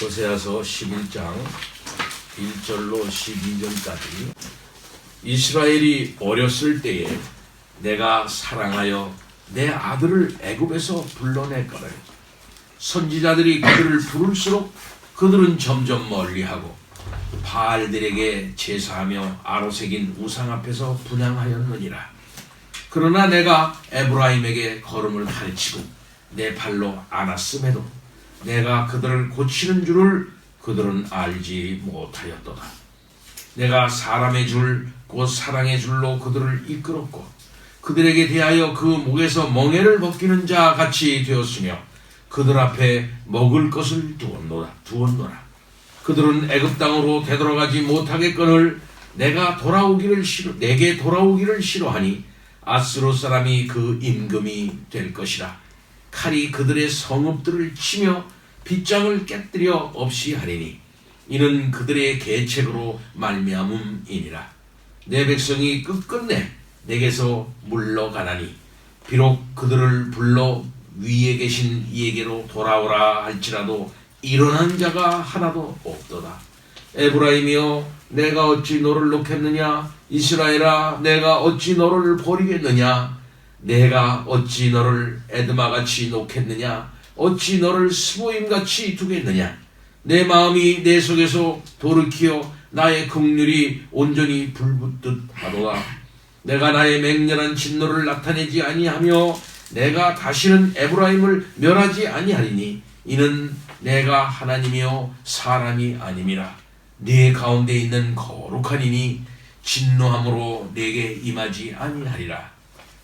호세아서 11장 1절로 12절까지 이스라엘이 어렸을 때에 내가 사랑하여 내 아들을 애굽에서 불러냈거늘 선지자들이 그들을 부를수록 그들은 점점 멀리하고 바알들에게 제사하며 아로새긴 우상 앞에서 분향하였느니라. 그러나 내가 에브라임에게 걸음을 가르치고 내 발로 안았음에도 내가 그들을 고치는 줄을 그들은 알지 못하였도다. 내가 사람의 줄 곧 사랑의 줄로 그들을 이끌었고 그들에게 대하여 그 목에서 멍에를 벗기는 자 같이 되었으며 그들 앞에 먹을 것을 두었노라. 그들은 애굽 땅으로 되돌아가지 못하겠거늘 내게 돌아오기를 싫어하니 아스로 사람이 그 임금이 될 것이라. 칼이 그들의 성읍들을 치며 빗장을 깨뜨려 없이 하리니 이는 그들의 계책으로 말미암음이니라. 내 백성이 끝끝내 내게서 물러가나니 비록 그들을 불러 위에 계신 이에게로 돌아오라 할지라도 일어난 자가 하나도 없도다. 에브라임이여 내가 어찌 너를 놓겠느냐? 이스라엘아 내가 어찌 너를 버리겠느냐? 내가 어찌 너를 에드마같이 놓겠느냐? 어찌 너를 스보임같이 두겠느냐? 내 마음이 내 속에서 돌이키어 나의 긍휼이 온전히 불붙듯 하도다. 내가 나의 맹렬한 진노를 나타내지 아니하며 내가 다시는 에브라임을 멸하지 아니하리니 이는 내가 하나님이요 사람이 아님이라. 네 가운데 있는 거룩한 이니 진노함으로 내게 임하지 아니하리라.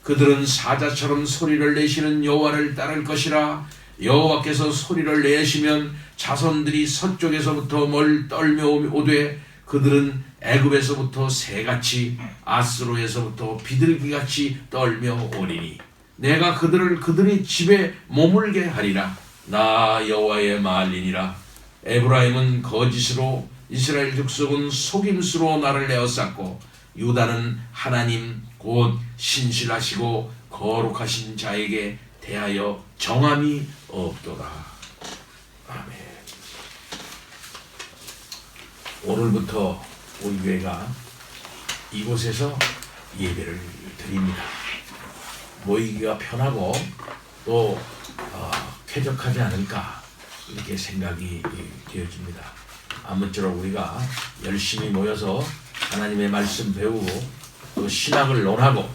그들은 사자처럼 소리를 내시는 여호와를 따를 것이라. 여호와께서 소리를 내시면 자손들이 서쪽에서부터 떨며 오되 그들은 애굽에서부터 새같이 아스로에서부터 비둘기같이 떨며 오리니 내가 그들을 그들의 집에 머물게 하리라. 나 여호와의 말이니라. 에브라임은 거짓으로 이스라엘 족속은 속임수로 나를 에워쌌고 유다는 하나님 곧 신실하시고 거룩하신 자에게 대하여 정함이 없도다. 아멘. 오늘부터 우리 교회가 이곳에서 예배를 드립니다. 모이기가 편하고 또 쾌적하지 않을까 이렇게 생각이 되어집니다. 아무쪼록 우리가 열심히 모여서 하나님의 말씀 배우고 또 신앙을 논하고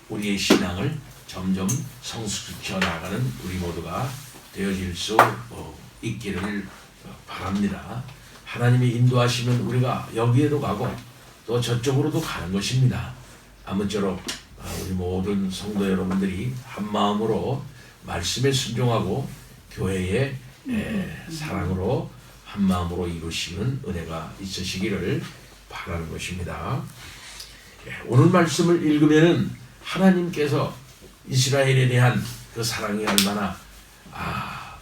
우리의 신앙을 점점 성숙시켜 나가는 우리 모두가 되어질 수 있기를 바랍니다. 하나님이 인도하시면 우리가 여기에도 가고 또 저쪽으로도 가는 것입니다. 아무쪼록 우리 모든 성도 여러분들이 한 마음으로 말씀에 순종하고 교회의 사랑으로 한 마음으로 이루시는 은혜가 있으시기를 바라는 것입니다. 오늘 말씀을 읽으면은 하나님께서 이스라엘에 대한 그 사랑이 얼마나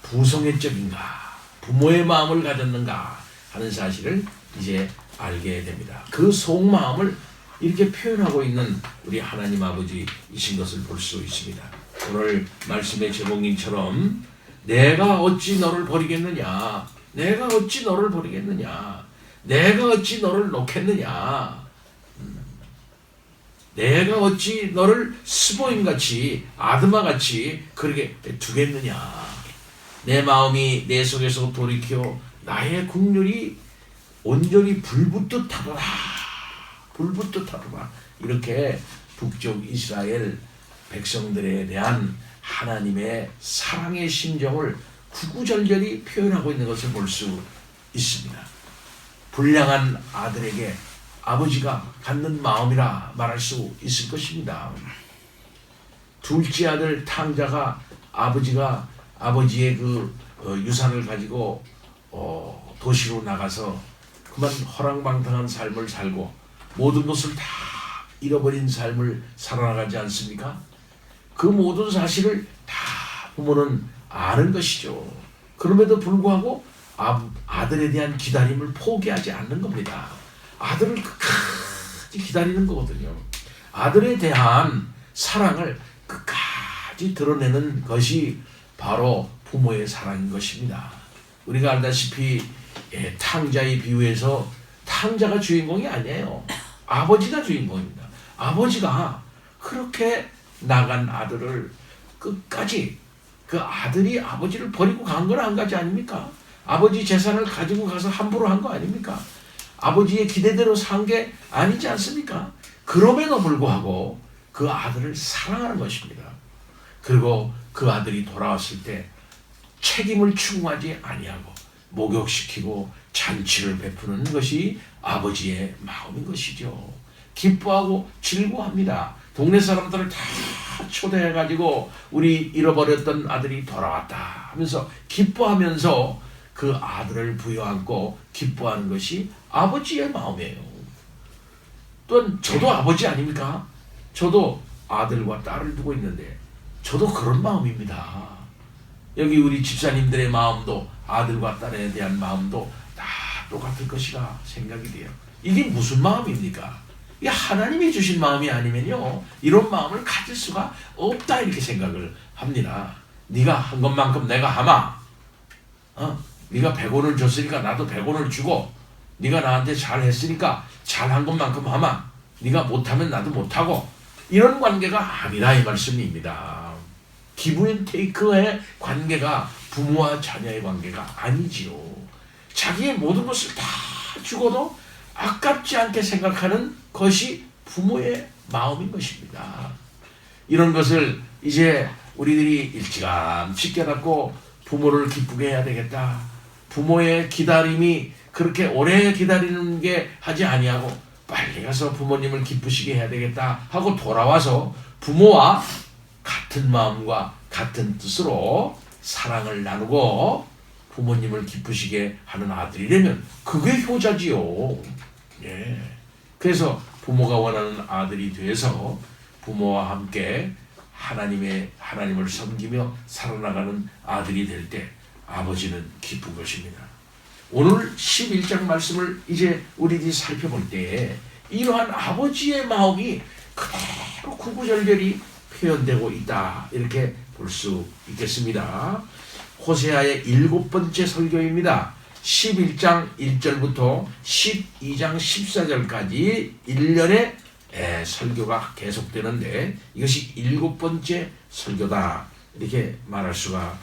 부성애적인가, 부모의 마음을 가졌는가 하는 사실을 이제 알게 됩니다. 그 속마음을 이렇게 표현하고 있는 우리 하나님 아버지이신 것을 볼 수 있습니다. 오늘 말씀의 제목인처럼 내가 어찌 너를 버리겠느냐? 내가 어찌 너를 버리겠느냐? 내가 어찌 너를 놓겠느냐? 내가 어찌 너를 스보임같이 아드마같이 그렇게 두겠느냐? 내 마음이 내 속에서 돌이켜 나의 긍휼이 온전히 불붙듯 하더라. 이렇게 북쪽 이스라엘 백성들에 대한 하나님의 사랑의 심정을 구구절절히 표현하고 있는 것을 볼 수 있습니다. 불량한 아들에게 아버지가 갖는 마음이라 말할 수 있을 것입니다. 둘째 아들 탕자가 아버지의 그 유산을 가지고 도시로 나가서 그만 허랑방탕한 삶을 살고 모든 것을 다 잃어버린 삶을 살아나가지 않습니까? 그 모든 사실을 다 부모는 아는 것이죠. 그럼에도 불구하고 아들에 대한 기다림을 포기하지 않는 겁니다. 아들을 끝까지 기다리는 거거든요. 아들에 대한 사랑을 끝까지 드러내는 것이 바로 부모의 사랑인 것입니다. 우리가 알다시피 탕자의 비유에서 탕자가 주인공이 아니에요. 아버지가 주인공입니다. 아버지가 그렇게 나간 아들을 끝까지 그 아들이 아버지를 버리고 간 건 한 가지 아닙니까? 아버지 재산을 가지고 가서 함부로 한 거 아닙니까? 아버지의 기대대로 산 게 아니지 않습니까? 그럼에도 불구하고 그 아들을 사랑하는 것입니다. 그리고 그 아들이 돌아왔을 때 책임을 추궁하지 아니하고 목욕시키고 잔치를 베푸는 것이 아버지의 마음인 것이죠. 기뻐하고 즐거워합니다. 동네 사람들을 다 초대해가지고 우리 잃어버렸던 아들이 돌아왔다 하면서 기뻐하면서 그 아들을 부여안고 기뻐하는 것이 아버지의 마음이에요. 또한 저도 아버지 아닙니까? 저도 아들과 딸을 두고 있는데 저도 그런 마음입니다. 여기 우리 집사님들의 마음도 아들과 딸에 대한 마음도 다 똑같을 것이라 생각이 돼요. 이게 무슨 마음입니까? 이게 하나님이 주신 마음이 아니면요 이런 마음을 가질 수가 없다 이렇게 생각을 합니다. 네가 한 것만큼 내가 하마. 네가 100원을 줬으니까 나도 100원을 주고 네가 나한테 잘했으니까 잘한 것만큼 하마. 네가 못하면 나도 못하고 이런 관계가 아니라 이 말씀입니다. 기브앤테이크의 관계가 부모와 자녀의 관계가 아니지요. 자기의 모든 것을 다 주고도 아깝지 않게 생각하는 것이 부모의 마음인 것입니다. 이런 것을 이제 우리들이 일찌감치 깨닫고 부모를 기쁘게 해야 되겠다. 부모의 기다림이 그렇게 오래 기다리는 게 하지 아니하고 빨리 가서 부모님을 기쁘시게 해야 되겠다 하고 돌아와서 부모와 같은 마음과 같은 뜻으로 사랑을 나누고 부모님을 기쁘시게 하는 아들이 되면 그게 효자지요. 예. 그래서 부모가 원하는 아들이 돼서 부모와 함께 하나님을 섬기며 살아나가는 아들이 될 때 아버지는 기쁜 것입니다. 오늘 11장 말씀을 이제 우리들이 살펴볼 때에 이러한 아버지의 마음이 그대로 구구절절히 표현되고 있다 이렇게 볼 수 있겠습니다. 호세아의 7번째 설교입니다. 11장 1절부터 12장 14절까지 1년의 설교가 계속되는데 이것이 7번째 설교다 이렇게 말할 수가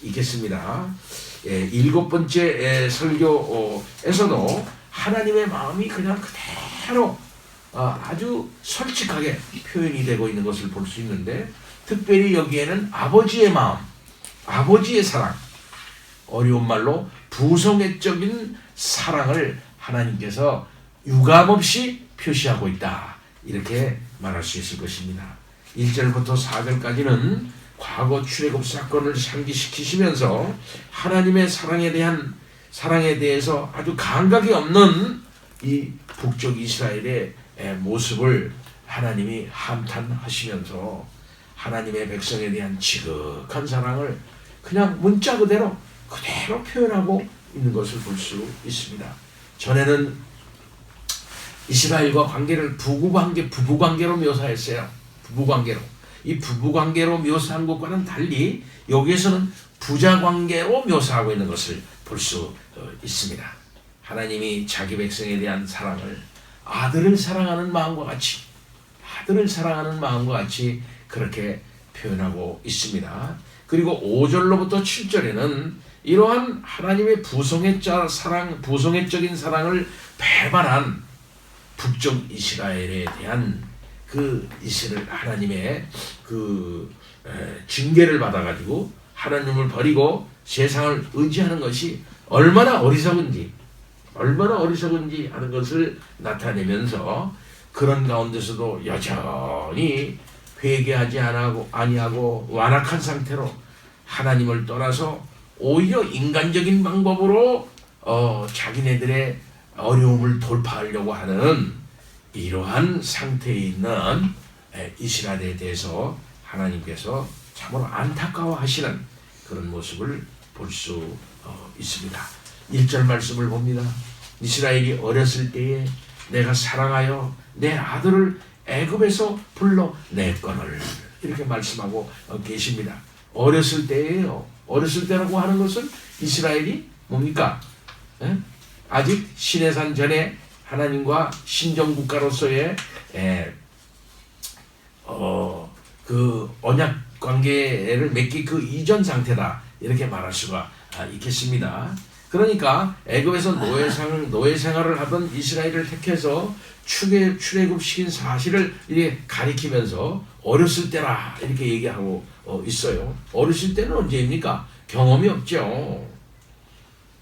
있겠습니다. 7번째 설교에서도 하나님의 마음이 그냥 그대로 아주 솔직하게 표현이 되고 있는 것을 볼 수 있는데 특별히 여기에는 아버지의 마음, 아버지의 사랑, 어려운 말로 부성애적인 사랑을 하나님께서 유감없이 표시하고 있다 이렇게 말할 수 있을 것입니다. 1절부터 4절까지는 과거 출애굽 사건을 상기시키시면서 하나님의 사랑에 대해서 아주 감각이 없는 이 북쪽 이스라엘의 모습을 하나님이 한탄하시면서 하나님의 백성에 대한 지극한 사랑을 그냥 문자 그대로 표현하고 있는 것을 볼 수 있습니다. 전에는 이스라엘과 관계를 부부관계로 묘사했어요. 부부관계로. 이 부부관계로 묘사한 것과는 달리 여기에서는 부자관계로 묘사하고 있는 것을 볼 수 있습니다. 하나님이 자기 백성에 대한 사랑을 아들을 사랑하는 마음과 같이 그렇게 표현하고 있습니다. 그리고 5절로부터 7절에는 이러한 하나님의 부성애적인 사랑을 배반한 북쪽 이스라엘에 대한 그 이스라엘 하나님의 그 징계를 받아가지고 하나님을 버리고 세상을 의지하는 것이 얼마나 어리석은지 하는 것을 나타내면서 그런 가운데서도 여전히 회개하지 아니하고 완악한 상태로 하나님을 떠나서 오히려 인간적인 방법으로 자기네들의 어려움을 돌파하려고 하는 이러한 상태에 있는 이스라엘에 대해서 하나님께서 참으로 안타까워하시는 그런 모습을 볼 수 있습니다. 1절 말씀을 봅니다. 이스라엘이 어렸을 때에 내가 사랑하여 내 아들을 애굽에서 불러냈거늘 이렇게 말씀하고 계십니다. 어렸을 때예요. 어렸을 때라고 하는 것은 이스라엘이 뭡니까? 예? 아직 시내산 전에 하나님과 신정국가로서의 그 언약 관계를 맺기 그 이전 상태다 이렇게 말할 수가 있겠습니다. 그러니까 애굽에서 노예 생활을 하던 이스라엘을 택해서 출애굽시킨 사실을 이렇게 가리키면서 어렸을 때라 이렇게 얘기하고 있어요. 어렸을 때는 언제입니까? 경험이 없죠.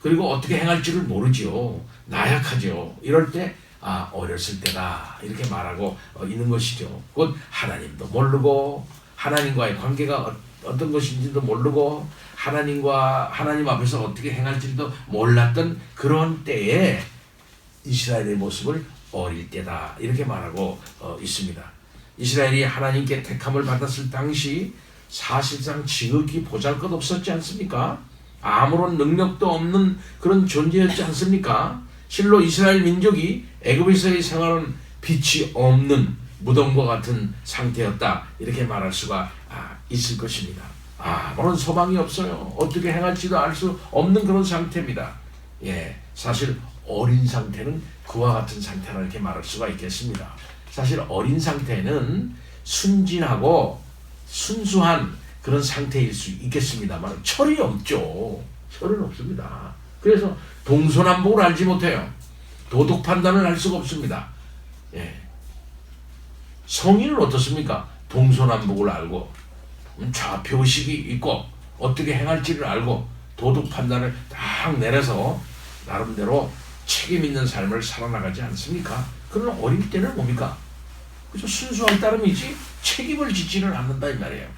그리고 어떻게 행할지를 모르죠. 나약하죠. 이럴 때 어렸을 때다 이렇게 말하고 있는 것이죠. 곧 하나님도 모르고 하나님과의 관계가 어떤 것인지도 모르고 하나님 앞에서 어떻게 행할지도 몰랐던 그런 때에 이스라엘의 모습을 어릴 때다 이렇게 말하고 있습니다. 이스라엘이 하나님께 택함을 받았을 당시 사실상 지극히 보잘것없었지 않습니까? 아무런 능력도 없는 그런 존재였지 않습니까? 실로 이스라엘 민족이 애굽에서의 생활은 빛이 없는 무덤과 같은 상태였다 이렇게 말할 수가 있을 것입니다. 아무런 소망이 없어요. 어떻게 행할지도 알 수 없는 그런 상태입니다. 사실 어린 상태는 그와 같은 상태라 이렇게 말할 수가 있겠습니다. 사실 어린 상태는 순진하고 순수한 그런 상태일 수 있겠습니다만 철이 없죠. 철은 없습니다. 그래서 동서남북을 알지 못해요. 도덕 판단을 할 수가 없습니다. 성인은 어떻습니까? 동서남북을 알고 좌표의식이 있고 어떻게 행할지를 알고 도덕 판단을 딱 내려서 나름대로 책임 있는 삶을 살아나가지 않습니까? 그러나 어릴 때는 뭡니까? 그저 순수한 따름이지 책임을 짓지는 않는다 이 말이에요.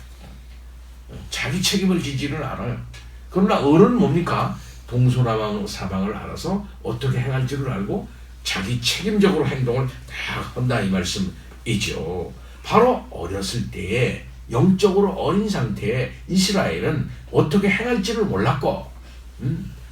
자기 책임을 지지를 않아요. 그러나 어른은 뭡니까? 동서남북을 알아서 어떻게 행할지를 알고 자기 책임적으로 행동을 다 한다 이 말씀이죠. 바로 어렸을 때에 영적으로 어린 상태에 이스라엘은 어떻게 행할지를 몰랐고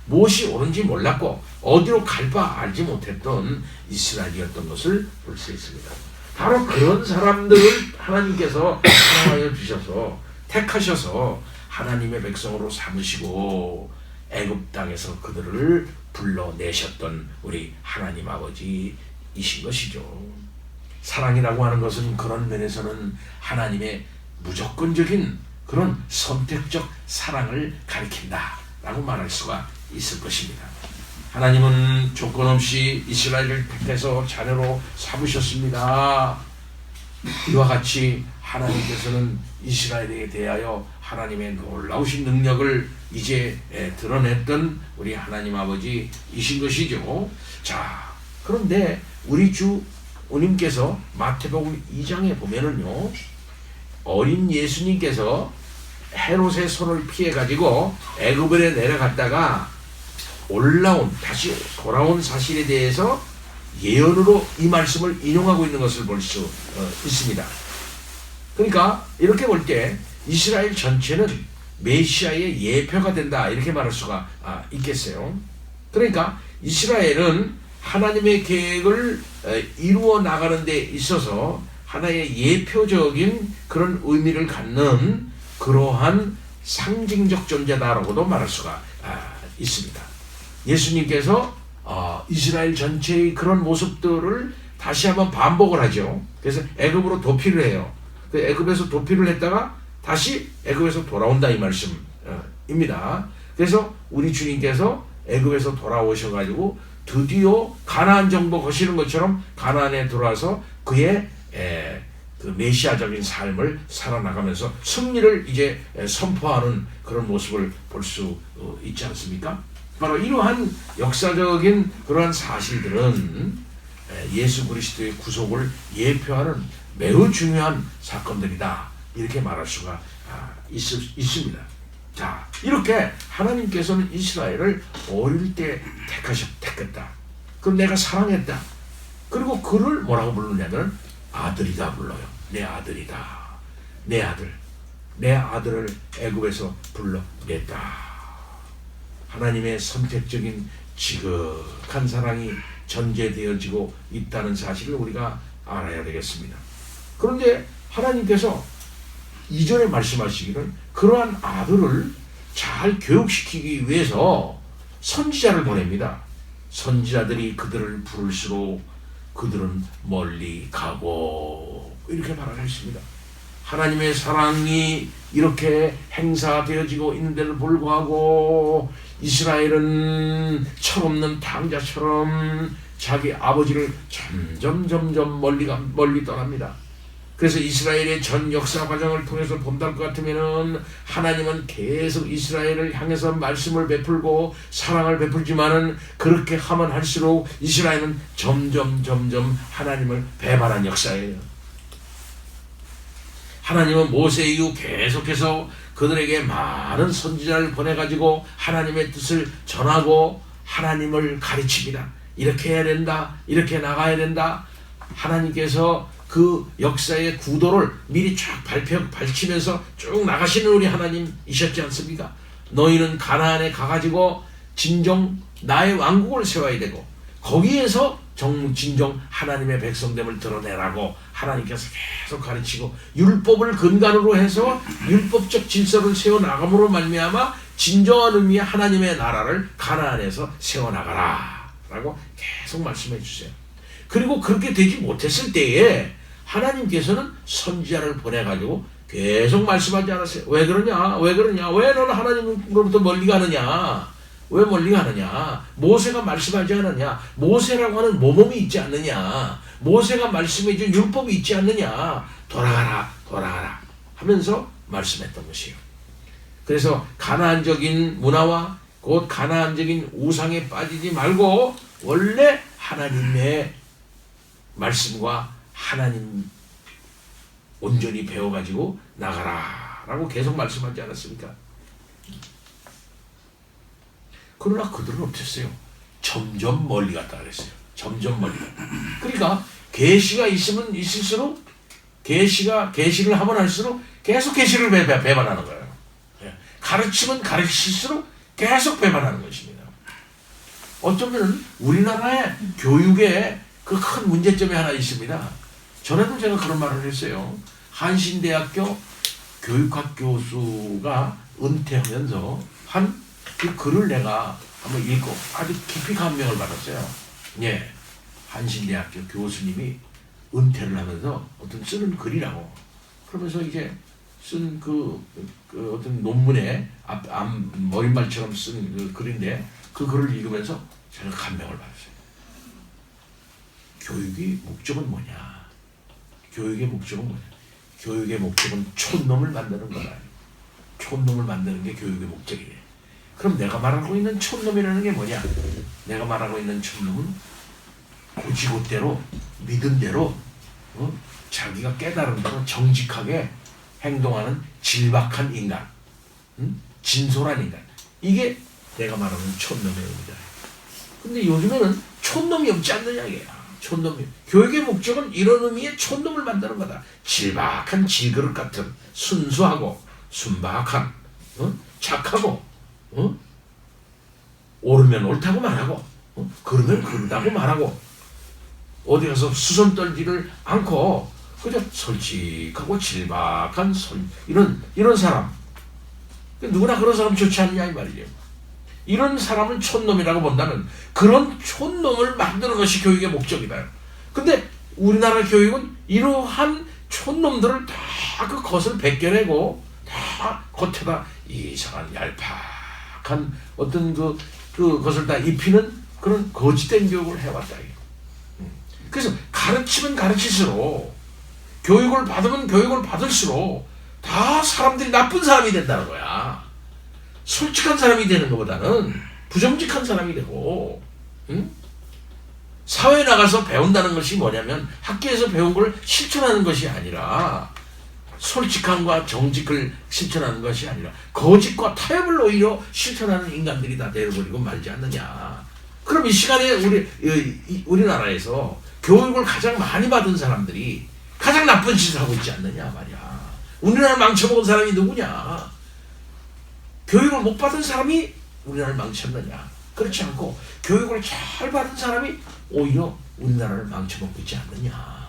무엇이 옳은지 몰랐고 어디로 갈 바 알지 못했던 이스라엘이었던 것을 볼 수 있습니다. 바로 그런 사람들을 하나님께서 사랑하여 주셔서 택하셔서 하나님의 백성으로 삼으시고 애굽 땅에서 그들을 불러내셨던 우리 하나님 아버지이신 것이죠. 사랑이라고 하는 것은 그런 면에서는 하나님의 무조건적인 그런 선택적 사랑을 가리킨다라고 말할 수가 있을 것입니다. 하나님은 조건 없이 이스라엘을 택해서 자녀로 삼으셨습니다. 이와 같이 하나님께서는 이스라엘에 대하여 하나님의 놀라우신 능력을 이제 드러냈던 우리 하나님 아버지이신 것이죠. 자, 그런데 우리 주님께서 마태복음 2장에 보면은요, 어린 예수님께서 헤롯의 손을 피해 가지고 애굽에 내려갔다가 다시 돌아온 사실에 대해서 예언으로 이 말씀을 인용하고 있는 것을 볼 수 있습니다. 그러니까 이렇게 볼 때 이스라엘 전체는 메시아의 예표가 된다 이렇게 말할 수가 있겠어요. 그러니까 이스라엘은 하나님의 계획을 이루어 나가는 데 있어서 하나의 예표적인 그런 의미를 갖는 그러한 상징적 존재다라고도 말할 수가 있습니다. 예수님께서 이스라엘 전체의 그런 모습들을 다시 한번 반복을 하죠. 그래서 애굽으로 도피를 해요. 그 애굽에서 도피를 했다가 다시 애굽에서 돌아온다 이 말씀입니다. 그래서 우리 주님께서 애굽에서 돌아오셔가지고 드디어 가나안 정복 거시는 것처럼 가나안에 들어와서 그의 그 메시아적인 삶을 살아나가면서 승리를 이제 선포하는 그런 모습을 볼 수 있지 않습니까? 바로 이러한 역사적인 그러한 사실들은 예수 그리스도의 구속을 예표하는 매우 중요한 사건들이다 이렇게 말할 수가 있습니다. 자, 이렇게 하나님께서는 이스라엘을 어릴 때 택했다. 그럼 내가 사랑했다. 그리고 그를 뭐라고 부르냐면 아들이다 불러요. 내 아들이다. 내 아들. 내 아들을 애굽에서 불러냈다. 하나님의 선택적인 지극한 사랑이 전제되어지고 있다는 사실을 우리가 알아야 되겠습니다. 그런데 하나님께서 이전에 말씀하시기를 그러한 아들을 잘 교육시키기 위해서 선지자를 보냅니다. 선지자들이 그들을 부를수록 그들은 멀리 가고 이렇게 말하고 있습니다. 하나님의 사랑이 이렇게 행사되어지고 있는데도 불구하고 이스라엘은 철없는 탕자처럼 자기 아버지를 점점 멀리 떠납니다. 그래서 이스라엘의 전 역사 과정을 통해서 본다는 것 같으면은 하나님은 계속 이스라엘을 향해서 말씀을 베풀고 사랑을 베풀지만은 그렇게 하면 할수록 이스라엘은 점점 하나님을 배반한 역사예요. 하나님은 모세 이후 계속해서 그들에게 많은 선지자를 보내가지고 하나님의 뜻을 전하고 하나님을 가르칩니다. 이렇게 해야 된다, 이렇게 나가야 된다. 하나님께서 그 역사의 구도를 미리 쫙 밝히면서 쭉 나가시는 우리 하나님이셨지 않습니까? 너희는 가나안에 가가지고 진정 나의 왕국을 세워야 되고 거기에서 진정 하나님의 백성됨을 드러내라고 하나님께서 계속 가르치고 율법을 근간으로 해서 율법적 질서를 세워나감으로 말미암아 진정한 의미의 하나님의 나라를 가나안에서 세워나가라 라고 계속 말씀해 주세요. 그리고 그렇게 되지 못했을 때에 하나님께서는 선지자를 보내가지고 계속 말씀하지 않았어요. 왜 그러냐? 왜 너는 하나님으로부터 멀리 가느냐? 왜 멀리 가느냐? 모세가 말씀하지 않느냐? 모세라고 하는 모범이 있지 않느냐? 모세가 말씀해준 율법이 있지 않느냐? 돌아가라 하면서 말씀했던 것이에요. 그래서 가나안적인 문화와 곧 가나안적인 우상에 빠지지 말고 원래 하나님의 말씀과 하나님 온전히 배워가지고 나가라 라고 계속 말씀하지 않았습니까? 그러나 그들은 어땠어요? 점점 멀리 갔다 그랬어요. 점점 멀리 갔다. 그러니까 계시가 있으면 있을수록 계시를 하면 할수록 계속 계시를 배반하는 거예요. 가르치면 가르칠수록 계속 배반하는 것입니다. 어쩌면 우리나라의 교육에 그 큰 문제점이 하나 있습니다. 전에도 제가 그런 말을 했어요. 한신대학교 교육학 교수가 은퇴하면서 한 그 글을 내가 한번 읽고 아주 깊이 감명을 받았어요. 예, 한신대학교 교수님이 은퇴를 하면서 어떤 쓰는 글이라고 그러면서 이제 쓴 그 어떤 논문에 머릿말처럼 쓴 그 글인데 그 글을 읽으면서 제가 감명을 받았어요. 교육의 목적은 뭐냐? 교육의 목적은 촌놈을 만드는 거다. 촌놈을 만드는 게 교육의 목적이래. 그럼 내가 말하고 있는 촌놈이라는 게 뭐냐? 내가 말하고 있는 촌놈은 고지고대로 믿은 대로 자기가 깨달은 대로 정직하게 행동하는 질박한 인간, 진솔한 인간. 이게 내가 말하는 촌놈의 의미다. 근데 요즘에는 촌놈이 없지 않느냐 이게야. 촌놈이. 교육의 목적은 이런 의미의 촌놈을 만드는 거다. 질박한 질그릇 같은 순수하고 순박한 착하고 옳으면 옳다고 말하고 그러면 그런다고 말하고 어디 가서 수선 떨지를 않고 그저 솔직하고 질박한 이런 사람. 누구나 그런 사람 좋지 않냐 이 말이에요. 이런 사람을 촌놈이라고 본다면 그런 촌놈을 만드는 것이 교육의 목적이다. 근데 우리나라 교육은 이러한 촌놈들을 다 그 것을 벗겨내고 다 겉에다 이상한 얄팍한 어떤 그것을 다 입히는 그런 거짓된 교육을 해왔다. 그래서 가르치면 가르칠수록 교육을 받으면 교육을 받을수록 다 사람들이 나쁜 사람이 된다는 거야. 솔직한 사람이 되는 것보다는 부정직한 사람이 되고, 사회에 나가서 배운다는 것이 뭐냐면 학교에서 배운 걸 실천하는 것이 아니라 솔직함과 정직을 실천하는 것이 아니라 거짓과 타협을 오히려 실천하는 인간들이 다 되어버리고 말지 않느냐. 그럼 이 시간에 우리나라에서 교육을 가장 많이 받은 사람들이 가장 나쁜 짓을 하고 있지 않느냐 말이야. 우리나라를 망쳐먹은 사람이 누구냐? 교육을 못 받은 사람이 우리나라를 망쳤느냐? 그렇지 않고 교육을 잘 받은 사람이 오히려 우리나라를 망쳐먹고 있지 않느냐?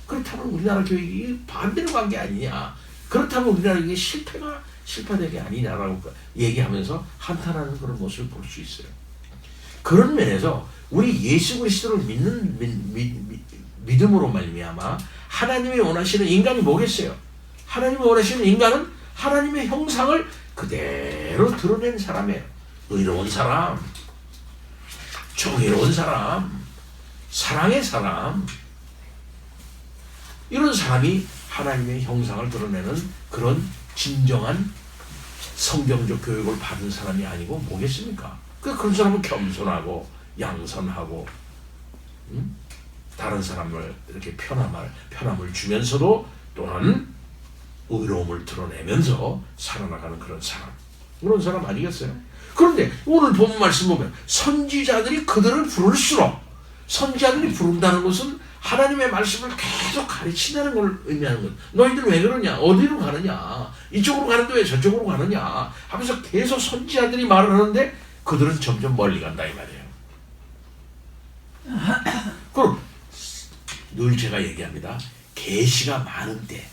그렇다면 우리나라 교육이 반대로 간 게 아니냐? 그렇다면 우리나라 이게 실패된 게 아니냐라고 얘기하면서 한탄하는 그런 모습을 볼 수 있어요. 그런 면에서 우리 예수 그리스도를 믿는 믿음으로 말미암아 하나님이 원하시는 인간이 뭐겠어요? 하나님이 원하시는 인간은 하나님의 형상을 그대로 드러낸 사람이에요. 의로운 사람, 정의로운 사람, 사랑의 사람, 이런 사람이 하나님의 형상을 드러내는 그런 진정한 성경적 교육을 받은 사람이 아니고 뭐겠습니까? 그런 사람은 겸손하고 양선하고 다른 사람을 이렇게 편함을 주면서도 또한 의로움을 드러내면서 살아나가는 그런 사람 아니겠어요? 그런데 오늘 본 말씀 보면 선지자들이 그들을 부를수록, 선지자들이 부른다는 것은 하나님의 말씀을 계속 가르친다는 걸 의미하는 거예요. 너희들 왜 그러냐? 어디로 가느냐? 이쪽으로 가는데 왜 저쪽으로 가느냐? 하면서 계속 선지자들이 말을 하는데 그들은 점점 멀리 간다 이 말이에요. 그럼 늘 제가 얘기합니다. 계시가 많은 때,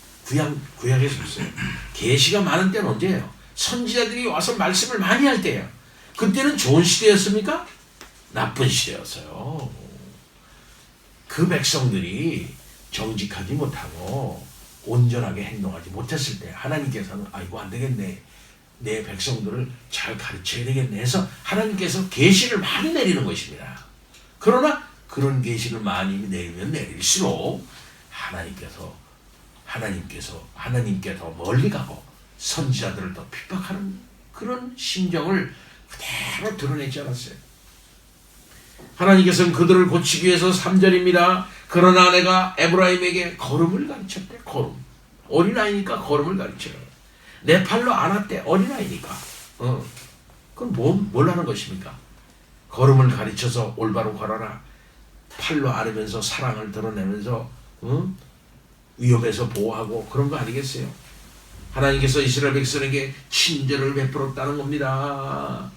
구약에서 있어요. 계시가 많은 때는 언제예요? 선지자들이 와서 말씀을 많이 할 때예요. 그때는 좋은 시대였습니까? 나쁜 시대였어요. 그 백성들이 정직하지 못하고 온전하게 행동하지 못했을 때 하나님께서는 아이고 안 되겠네, 내 백성들을 잘 가르쳐야 되겠네 해서 하나님께서 계시를 많이 내리는 것입니다. 그러나 그런 계시를 많이 내리면 내릴수록 하나님께 더 멀리 가고 선지자들을 더 핍박하는 그런 심정을 그대로 드러내지 않았어요. 하나님께서는 그들을 고치기 위해서 3절입니다. 그러나 내가 에브라임에게 걸음을 가르쳤대. 걸음. 어린아이니까 걸음을 가르쳐요. 내 팔로 안았대. 어린아이니까. 그럼 뭘 하는 것입니까? 걸음을 가르쳐서 올바로 걸어라. 팔로 안으면서 사랑을 드러내면서 위험에서 보호하고 그런 거 아니겠어요? 하나님께서 이스라엘 백성에게 친절을 베풀었다는 겁니다.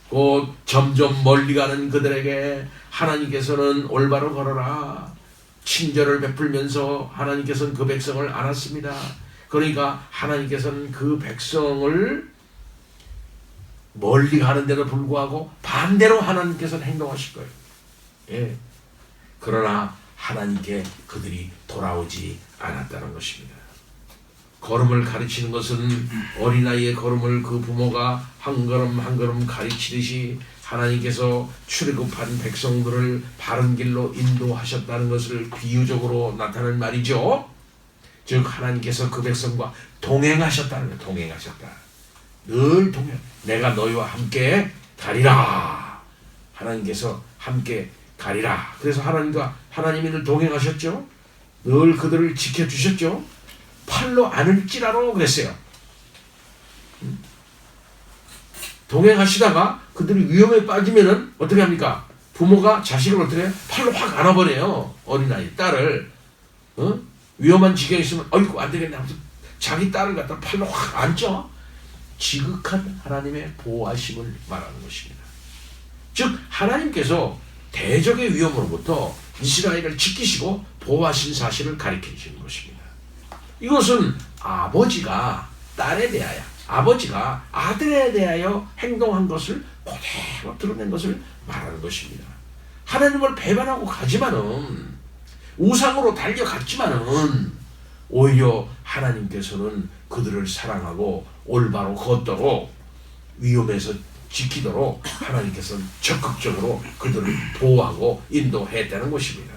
곧 점점 멀리 가는 그들에게 하나님께서는 올바로 걸어라 친절을 베풀면서 하나님께서는 그 백성을 안았습니다. 그러니까 하나님께서는 그 백성을 멀리 가는데도 불구하고 반대로 하나님께서는 행동하실 거예요. 예. 그러나 하나님께 그들이 돌아오지 않았다는 것입니다. 걸음을 가르치는 것은 어린아이의 걸음을 그 부모가 한 걸음 한 걸음 가르치듯이 하나님께서 출애굽한 백성들을 바른 길로 인도하셨다는 것을 비유적으로 나타낸 말이죠. 즉 하나님께서 그 백성과 동행하셨다는 거예요. 동행하셨다. 늘 동행. 내가 너희와 함께 가리라. 하나님께서 함께 가리라. 그래서 하나님이 늘 동행하셨죠. 늘 그들을 지켜주셨죠. 팔로 안을지라로 그랬어요. 동행하시다가 그들이 위험에 빠지면은 어떻게 합니까? 부모가 자식을 어떻게 해요? 팔로 확 안아버려요. 어린아이, 딸을. 위험한 지경에 있으면 어이구 안 되겠네 하면서 자기 딸을 갖다 팔로 확 안죠. 지극한 하나님의 보호하심을 말하는 것입니다. 즉 하나님께서 대적의 위험으로부터 이스라엘을 지키시고 보호하신 사실을 가르쳐 주시는 것입니다. 이것은 아버지가 딸에 대하여, 아버지가 아들에 대하여 행동한 것을 그대로 드러낸 것을 말하는 것입니다. 하나님을 배반하고 가지만은, 우상으로 달려갔지만은 오히려 하나님께서는 그들을 사랑하고 올바로 걷도록, 위험에서 지키도록 하나님께서는 적극적으로 그들을 보호하고 인도했다는 것입니다.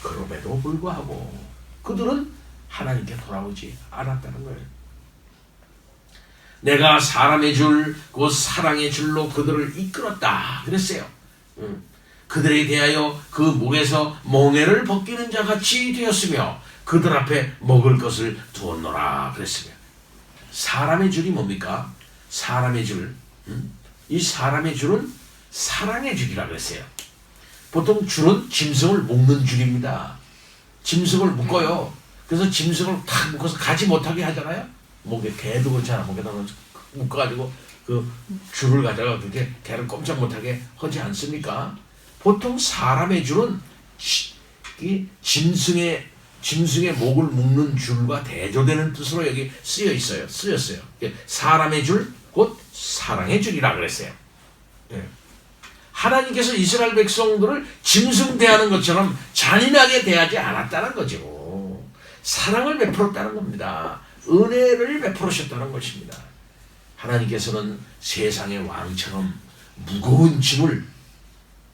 그럼에도 불구하고 그들은 하나님께 돌아오지 않았다는 거예요. 내가 사람의 줄, 그 사랑의 줄로 그들을 이끌었다 그랬어요. 그들에 대하여 그 목에서 멍에를 벗기는 자 같이 되었으며 그들 앞에 먹을 것을 두었노라 그랬으며. 사람의 줄이 뭡니까? 사람의 줄. 이 사람의 줄은 사랑의 줄이라 그랬어요. 보통 줄은 짐승을 묶는 줄입니다. 짐승을 묶어요. 그래서 짐승을 탁 묶어서 가지 못하게 하잖아요. 목에 개도 그렇잖아. 목에다 묶어가지고 그 줄을 가져가 그렇게 개를 꼼짝 못하게 하지 않습니까? 보통 사람의 줄은 이 짐승의 짐승의 목을 묶는 줄과 대조되는 뜻으로 여기 쓰였어요. 사람의 줄, 곧 사랑의 줄이라 그랬어요. 예. 하나님께서 이스라엘 백성들을 짐승 대하는 것처럼 잔인하게 대하지 않았다는 거죠. 사랑을 베풀었다는 겁니다. 은혜를 베풀으셨다는 것입니다. 하나님께서는 세상의 왕처럼 무거운 짐을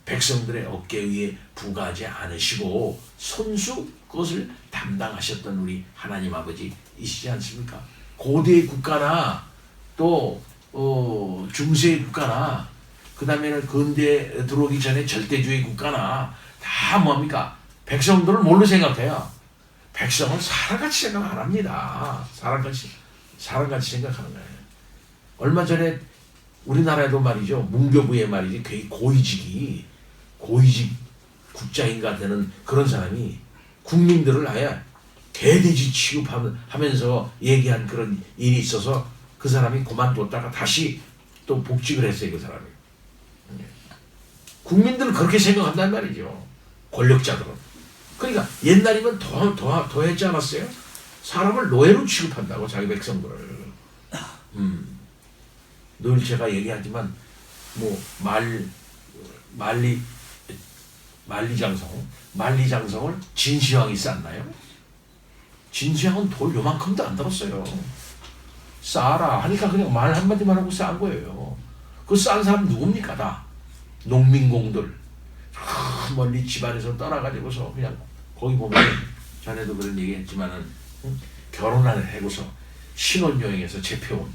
백성들의 어깨 위에 부과하지 않으시고 손수 그것을 담당하셨던 우리 하나님 아버지이시지 않습니까? 고대의 국가나 또 중세의 국가나 그 다음에는 근대에 들어오기 전에 절대주의 국가나 다 뭡니까? 백성들을 뭘로 생각해요? 백성을 사람같이 생각 안 합니다. 사람같이 생각하는 거예요. 얼마 전에 우리나라에도 말이죠. 문교부에 말이지 고위직 국자인가 되는 그런 사람이 국민들을 아예 개돼지 취급하면서 얘기한 그런 일이 있어서 그 사람이 그만뒀다가 다시 또 복직을 했어요. 그 사람이. 국민들은 그렇게 생각한단 말이죠. 권력자들은. 그러니까 옛날이면 더 했지 않았어요? 사람을 노예로 취급한다고 자기 백성들을. 늘 제가 얘기하지만 뭐 만리장성을 진시황이 쌌나요? 진시황은 돌 요만큼도 안 들었어요. 싸라 하니까 그냥 말 한마디만 하고 싼 거예요. 그 싼 사람 누굽니까? 다 농민공들 멀리 집안에서 떠나가지고서 그냥 거기 보면 전에도 그런 얘기 했지만은 결혼을 하고서 신혼여행에서 재펴온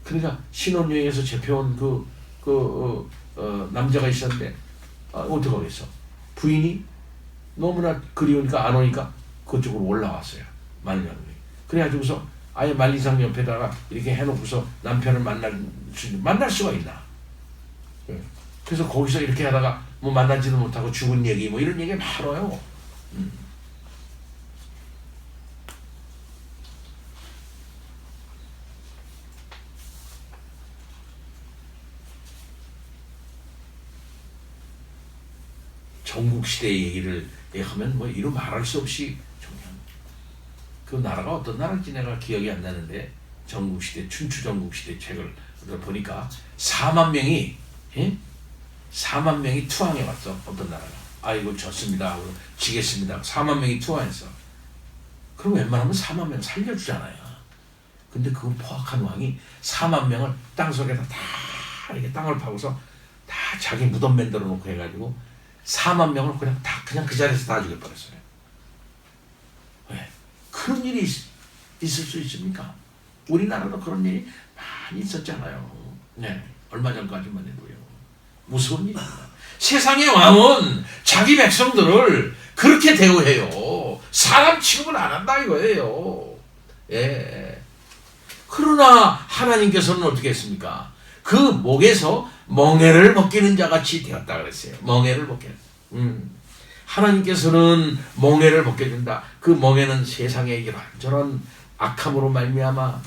그러니까 신혼여행에서 재펴온 남자가 있었는데 어떻게 하겠어? 부인이 너무나 그리우니까 안 오니까 그쪽으로 올라왔어요. 만리장성에. 그래가지고서 아예 만리장 옆에다가 이렇게 해놓고서 남편을 만날 수가 있나? 그래서 거기서 이렇게 하다가 뭐 만나지도 못하고 죽은 얘기 뭐 이런 얘기 많아요. 전국시대 얘기를 하면 뭐 이루 말할 수 없이 중요한 그 나라가 어떤 나라인지 내가 기억이 안 나는데 전국시대 춘추전국시대 책을 보니까 4만 명이 4만 명이 투항해 왔어. 어떤 나라가 아이고 졌습니다 지겠습니다 4만 명이 투항했어. 그럼 웬만하면 4만 명 살려주잖아요. 근데 그걸 포악한 왕이 4만 명을 땅속에다 다 이렇게 땅을 파고서 다 자기 무덤 만들어 놓고 해가지고 4만 명을 그냥 그 자리에서 다 죽여버렸어요. 왜? 그런 일이 있을 수 있습니까? 우리나라도 그런 일이 많이 있었잖아요. 네, 얼마 전까지만 해도요. 무서운 일입니다. 세상의 왕은 자기 백성들을 그렇게 대우해요. 사람 취급을 안 한다 이거예요. 예. 그러나 하나님께서는 어떻게 했습니까? 그 목에서 멍에를 벗기는 자같이 되었다 그랬어요. 멍에를 벗겨. 하나님께서는 멍에를 벗겨준다. 그 멍에는 세상의 이런저런 악함으로 말미암아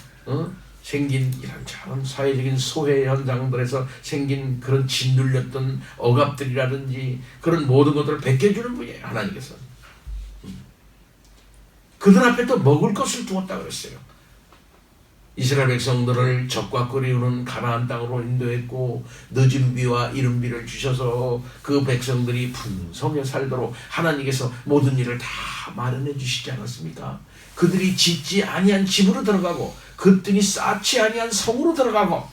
생긴 이런저런 사회적인 소외 현상들에서 생긴 그런 짓눌렸던 억압들이라든지 그런 모든 것들을 벗겨주는 분이에요. 하나님께서. 그들 앞에 또 먹을 것을 두었다 그랬어요. 이스라엘 백성들을 적과 끓이우는 가나안 땅으로 인도했고 늦은 비와 이른 비를 주셔서 그 백성들이 풍성히 살도록 하나님께서 모든 일을 다 마련해 주시지 않았습니까? 그들이 짓지 아니한 집으로 들어가고 그들이 쌓지 아니한 성으로 들어가고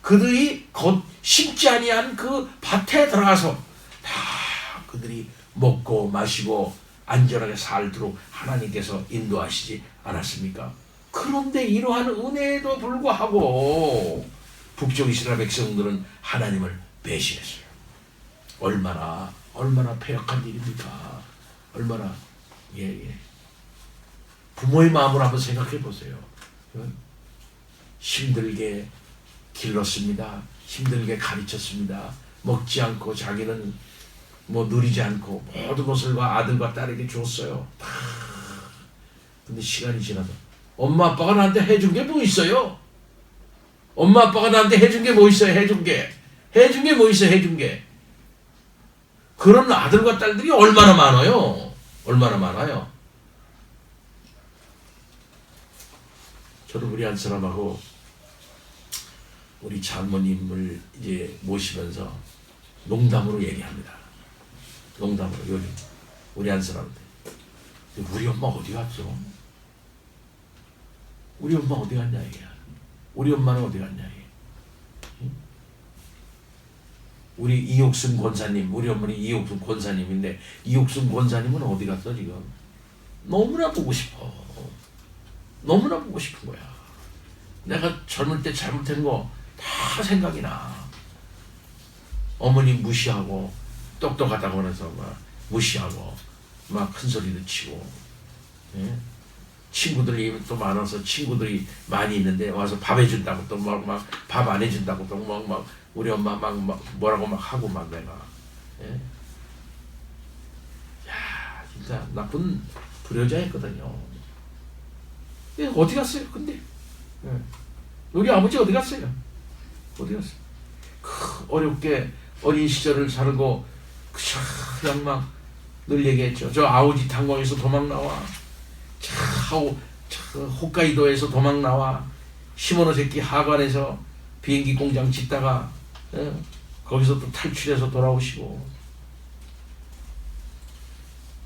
그들이 곧 심지 아니한 그 밭에 들어가서 다 그들이 먹고 마시고 안전하게 살도록 하나님께서 인도하시지 않았습니까? 그런데 이러한 은혜에도 불구하고 북쪽 이스라엘 백성들은 하나님을 배신했어요. 얼마나 패역한 일입니까? 얼마나 부모의 마음을 한번 생각해 보세요. 힘들게 길렀습니다. 힘들게 가르쳤습니다. 먹지 않고 자기는 뭐 누리지 않고 모든 것을 아들과 딸에게 줬어요. 근데 시간이 지나서 엄마 아빠가 나한테 해준 게 뭐 있어요? 엄마 아빠가 나한테 해준 게 뭐 있어요? 해준 게 뭐 있어요? 해준 게 그런 아들과 딸들이 얼마나 많아요. 얼마나 많아요. 저는 우리 한 사람하고 우리 장모님을 이제 모시면서 농담으로 얘기합니다. 농담으로 요즘 우리 한 사람한테 우리 엄마 어디 갔어? 우리 엄마 어디 갔냐 이게. 우리 엄마는 어디 갔냐 이게. 우리 이옥순 권사님, 우리 어머니 이옥순 권사님인데 이옥순 권사님은 어디 갔어 지금? 너무나 보고 싶어. 너무나 보고 싶은 거야. 내가 젊을 때 잘못한 거 다 생각이 나. 어머니 무시하고 똑똑하다고 해서 막 무시하고 막 큰 소리도 치고, 예? 친구들이 또 많아서 친구들이 많이 있는데 와서 밥 해준다고 또 막 밥 안 해준다고 또 막 우리 엄마 막 뭐라고 막 하고 막 내가, 예? 야 진짜 나쁜 불효자였거든요. 예, 어디 갔어요? 근데 예. 우리 아버지 어디 갔어요? 어디 갔어요? 어렵게 어린 시절을 살고 그냥 막 늘 얘기했죠. 저 아오지 탄광에서 도망 나와. 홋카이도에서 도망 나와. 시모노세키 하관에서 비행기 공장 짓다가 거기서 또 탈출해서 돌아오시고.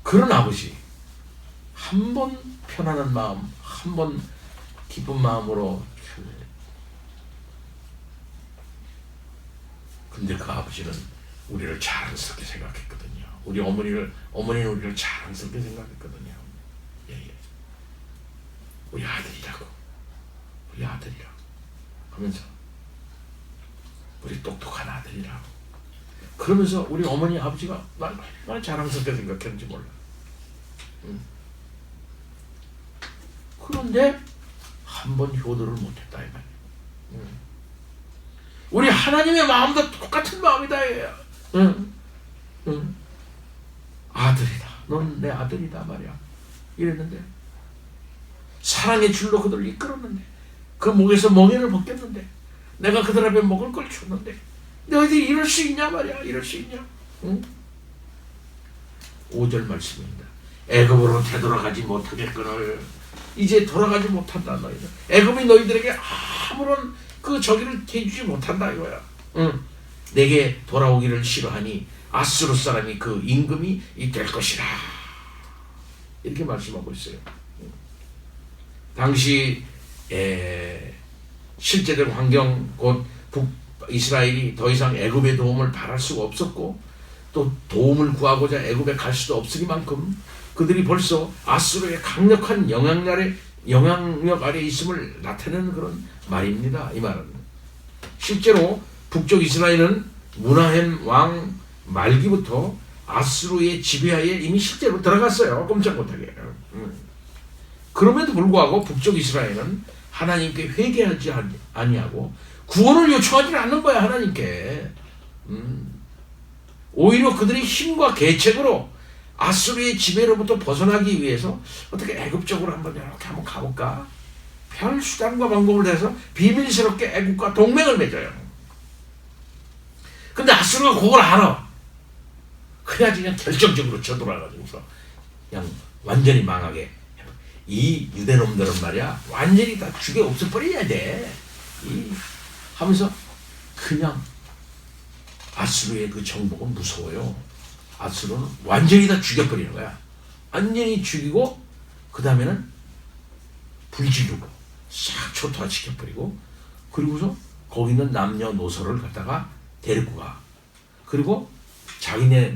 그런 아버지. 한 번 편안한 마음, 한 번 기쁜 마음으로. 근데 그 아버지는 우리를 자랑스럽게 생각했거든요. 어머니는 우리를 자랑스럽게 생각했거든요. 예. 우리 아들이라고 하면서 우리 똑똑한 아들이라고 그러면서 우리 어머니 아버지가 얼마나 자랑스럽게 생각했는지 몰라. 그런데 한 번 효도를 못했다 이 말이야. 우리 하나님의 마음도 똑같은 마음이다 얘야. 아들이다. 넌 내 아들이다 말이야. 이랬는데 사랑의 줄로 그들을 이끌었는데 그 목에서 멍에를 벗겼는데 내가 그들 앞에 먹을 걸 줬는데 너희들이 이럴 수 있냐 말이야. 이럴 수 있냐. 5절 말씀입니다. 애굽으로 되돌아가지 못하겠거늘. 이제 돌아가지 못한다 너희들. 애굽이 너희들에게 아무런 그 저기를 해주지 못한다 이거야. 내게 돌아오기를 싫어하니 아수르 사람이 그 임금이 될 것이라. 이렇게 말씀하고 있어요. 당시 실제된 환경 곧 북이스라엘이 더 이상 애굽의 도움을 바랄 수가 없었고 또 도움을 구하고자 애굽에 갈 수도 없으리만큼 그들이 벌써 아수르의 강력한 영향력 아래 있음을 나타내는 그런 말입니다. 이 말은 실제로 북쪽 이스라엘은 무나헴 왕 말기부터 아수르의 지배하에 이미 실제로 들어갔어요. 꼼짝 못하게. 그럼에도 불구하고 북쪽 이스라엘은 하나님께 회개하지 아니하고 구원을 요청하지 않는 거야. 하나님께. 오히려 그들의 힘과 계책으로 아수르의 지배로부터 벗어나기 위해서 어떻게 애굽적으로 한번 이렇게 한번 가볼까? 별 수단과 방법을 내서 비밀스럽게 애굽과 동맹을 맺어요. 근데 아수르가 그걸 알아. 그래야지 그냥 결정적으로 쳐들어와가지고서 그냥 완전히 망하게. 이 유대놈들은 말이야 완전히 다 죽여 없애버려야 돼. 하면서 그냥 아수르의 그 정복은 무서워요. 아수르는 완전히 다 죽여버리는 거야. 완전히 죽이고 그 다음에는 불지르고 싹 초토화시켜버리고 그리고서 거기 있는 남녀노소를 갖다가 데리고 가. 그리고 자기네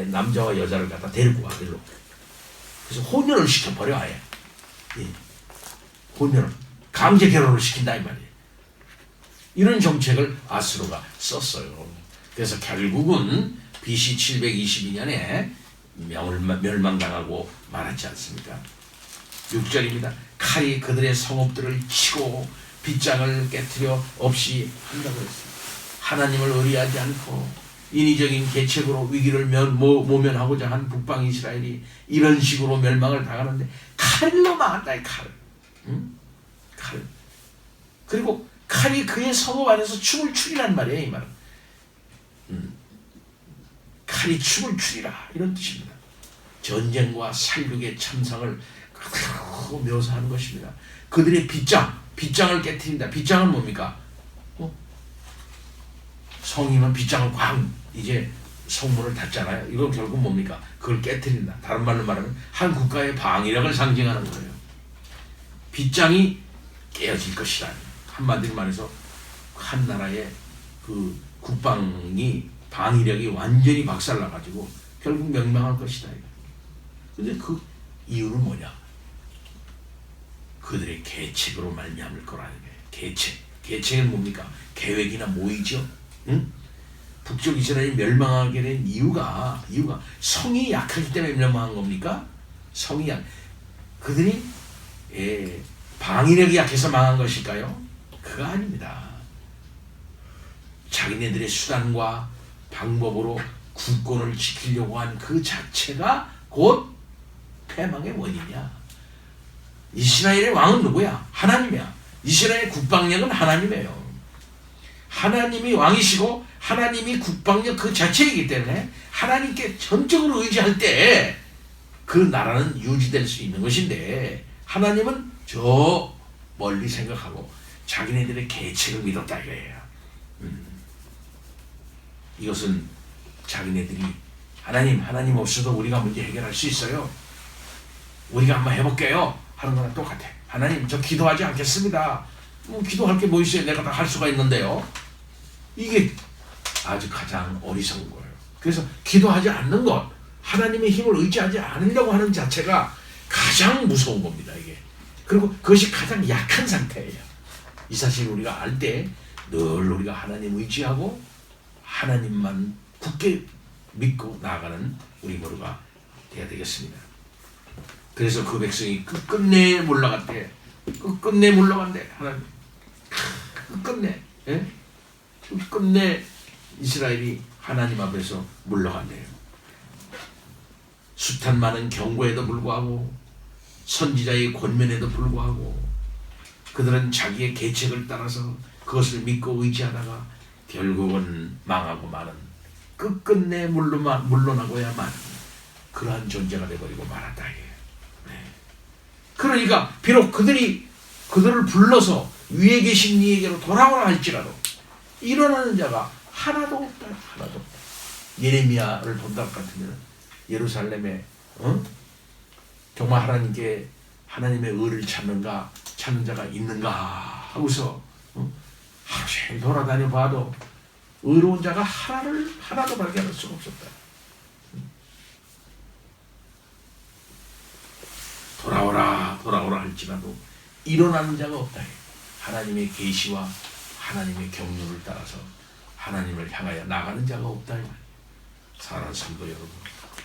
남자와 여자를 갖다 데리고 와. 그래서 혼혈을 시켜버려 아예. 혼혈을 강제 결혼을 시킨다 이 말이에요. 이런 정책을 아수르가 썼어요. 그래서 결국은 BC 722년에 멸망당하고 말았지 않습니까? 6절입니다. 칼이 그들의 성읍들을 치고 빗장을 깨트려 없이 한다고 했습니다. 하나님을 의리하지 않고 인위적인 계책으로 위기를 모면하고자 한 북방 이스라엘이 이런 식으로 멸망을 당하는데 칼로 망한다. 칼. 칼. 그리고 칼이 그의 성읍 안에서 춤을 추리란 말이에요. 이 말은. 칼이 춤을 추리라 이런 뜻입니다. 전쟁과 살육의 참상을 그대로 묘사하는 것입니다. 그들의 빗장을 깨트린다. 빗장은 뭡니까? 성이면 빗장을 꽝 이제 성문을 닫잖아요. 이건 결국 뭡니까? 그걸 깨트린다. 다른 말로 말하면 한 국가의 방위력을 상징하는 거예요. 빗장이 깨어질 것이라. 한마디로 말해서 한 나라의 그 국방이 방위력이 완전히 박살나가지고 결국 멸망할 것이다. 근데 그 이유는 뭐냐? 그들의 계책으로 말미암을 거라는 거예요. 계책은 뭡니까? 계획이나 모의죠. 응? 북쪽 이스라엘이 멸망하게 된 이유가 성이 약하기 때문에 멸망한 겁니까? 그들이 방위력이 약해서 망한 것일까요? 그거 아닙니다. 자기네들의 수단과 방법으로 국권을 지키려고 한 그 자체가 곧 패망의 원인이야. 이스라엘의 왕은 누구야? 하나님이야. 이스라엘의 국방력은 하나님이에요. 하나님이 왕이시고 하나님이 국방력 그 자체이기 때문에 하나님께 전적으로 의지할 때 그 나라는 유지될 수 있는 것인데, 하나님은 저 멀리 생각하고 자기네들의 계책을 믿었다 이거예요. 이것은 자기네들이 하나님 없어도 우리가 문제 해결할 수 있어요. 우리가 한번 해볼게요 하는 거랑 똑같아. 하나님 저 기도하지 않겠습니다. 기도할 게 뭐 있어요? 내가 다 할 수가 있는데요. 이게 아주 가장 어리석은 거예요. 그래서 기도하지 않는 것, 하나님의 힘을 의지하지 않으려고 하는 자체가 가장 무서운 겁니다. 이게. 그리고 그것이 가장 약한 상태예요. 이 사실을 우리가 알 때 늘 우리가 하나님 의지하고 하나님만 굳게 믿고 나아가는 우리 모두가 되어야 되겠습니다. 그래서 그 백성이 끝끝내 물러갔대. 끝끝내 물러간대. 하나님 끝끝내, 예? 끝끝내 이스라엘이 하나님 앞에서 물러간대요. 숱한 많은 경고에도 불구하고 선지자의 권면에도 불구하고 그들은 자기의 계책을 따라서 그것을 믿고 의지하다가 결국은 망하고 마는, 끝끝내 물러나고야만 그러한 존재가 되어버리고 말았다. 네. 그러니까 비록 그들을 불러서 위에 계신 이에게로 돌아오라 할지라도 일어나는 자가 하나도 없다. 하나도 없다. 예레미야를 본다 같으면 예루살렘에 정말 하나님의 의를 찾는 자가 있는가 하고서 하루 종일 돌아다녀 봐도 의로운 자가 하나도 발견할 수가 없었다. 돌아오라 할지라도 일어나는 자가 없다. 하나님의 계시와 하나님의 경륜을 따라서 하나님을 향하여 나가는 자가 없다. 사랑하는 성도 여러분,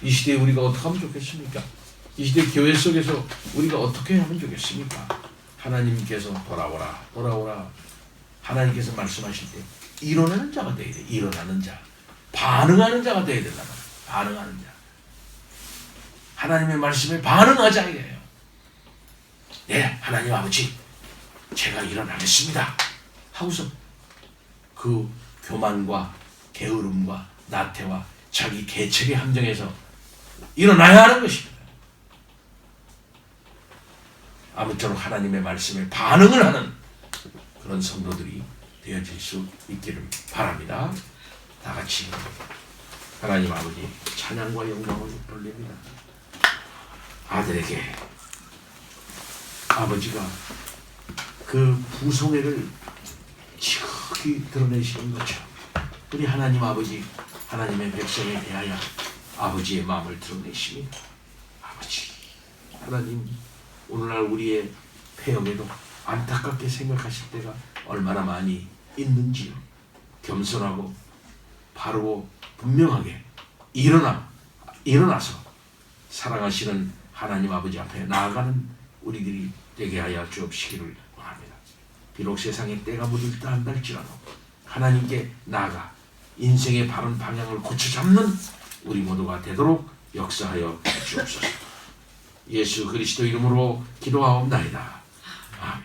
이 시대에 우리가 어떻게 하면 좋겠습니까? 이 시대 교회 속에서 우리가 어떻게 하면 좋겠습니까? 하나님께서 돌아오라 하나님께서 말씀하실 때 일어나는 자가 되어야 돼. 일어나는 자, 반응하는 자가 되어야 된다. 반응하는 자, 하나님의 말씀에 반응하자 이거예요. 네, 하나님 아버지 제가 일어나겠습니다 하고서 그 교만과 게으름과 나태와 자기 계책의 함정에서 일어나야 하는 것입니다. 아무쪼록 하나님의 말씀에 반응을 하는 그런 성도들이 되어질 수 있기를 바랍니다. 다 같이 하나님 아버지 찬양과 영광을 돌립니다. 아들에게 아버지가 그 부송애를 지극히 드러내시는 것처럼 우리 하나님 아버지, 하나님의 백성에 대하여 아버지의 마음을 드러내십니다. 아버지 하나님, 오늘날 우리의 폐역에도 안타깝게 생각하실 때가 얼마나 많이 있는지요. 겸손하고 바르고 분명하게 일어나서 사랑하시는 하나님 아버지 앞에 나아가는 우리들이 되게 하여 주옵시기를 원합니다. 비록 세상에 때가 묻을 듯 한다 할지라도 하나님께 나아가 인생의 바른 방향을 고쳐잡는 우리 모두가 되도록 역사하여 주옵소서. 예수 그리스도 이름으로 기도하옵나이다. 아멘.